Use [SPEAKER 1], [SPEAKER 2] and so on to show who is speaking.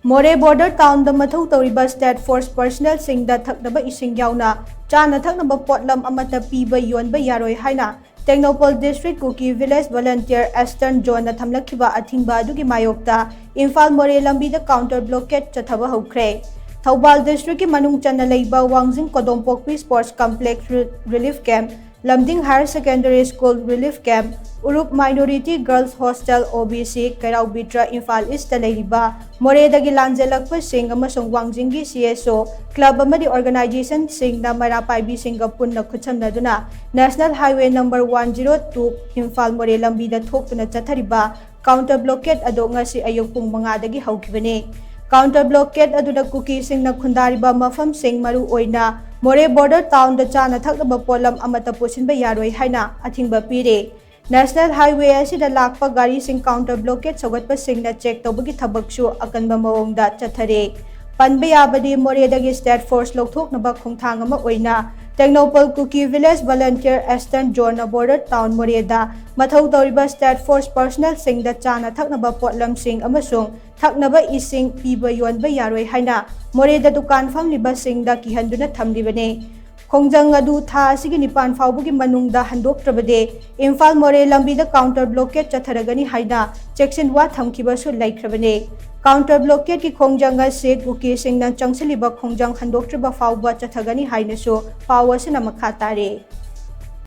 [SPEAKER 1] मोरे border town द मथौ तौरिबा स्टेट फोर्स पर्सनल सिंह द थकनबा इसिंग यावना चाना थकनबा पोटलम अमता पीबा योनबा यारोई हाइना Tengnoupal district Kuki village volunteer eastern zone द थमलखिबा अथिंगबा अदुगी मायोक्ता इम्फाल मोरे लंबी द काउंटर ब्लॉकेड चथाबा हौखरे थौबाल डिस्ट्रिक्ट की मनुंग चन्ना लेइबा Wangjing Kodompokpi sports complex relief camp Lamding higher secondary school relief camp उरुप minority girls hostel OBC Kairau बिट्रा इम्फाल ईस्ट लेइबा मोरेदगी लांजेलक्पा सिंग अमसुंग वांगजिंगी सीएसओ क्लब अमदी ऑर्गेनाइजेशन सिंगना मरा पाइबी सिंग पुन्ना खुचमनदुना national highway number 102 Imphal Moreh लंबी द थोक्तुना चथरिबा काउंटर ब्लॉकेड अदो ngasi ayuk pung 5 dagi haukibane counter blockade अदुदा कुकी सिंगना खुंदारिबा मफम सिंग मरु ओइना मोरे बॉर्डर टाउन द चाना थकनबा पोटलम अमता पुसिनबा यारोई हाइना अथिंगबा पीरे नेशनल हाईवे असिदा लाकपा गाड़ी सिंग काउंटर ब्लॉकेड सौगतपा सिंगना चेक तौबगी थबकसु अकनबा मवोंगदा चथरे पनबे याबदी मोरेदगी स्टेट फोर्स लौथोकनबा खोंथांग अमा ओइना Tengnoupal Kuki village volunteer eastern zone border town मोरेदा मथौ तौरिबा स्टेट फोर्स पर्सनल सिंग द चाना थकनबा पोटलम सिंग अमसुंग थकनबा इसिंग पीबा योनबा यारोई हाइना मोरेदा दुकान फमलिबा सिंग द किहंदुना थमलिबने खोंजंग अदु था सिगी निपान फाउबगी मनुंगदा हंदोक्त्रबदे इम्फाल मोरे लंबी द काउंटर ब्लॉकेड चथरगनी हाइना चेक्शन वा थमखिबसु लैख्रबने काउंटर ब्लॉकेड की खोंजंग से कुकी सिंगना चंगसलिबा खोंजंग हंदोक्त्रबा फाउबा चथगनी हाइनसु पावसना मखा तारे।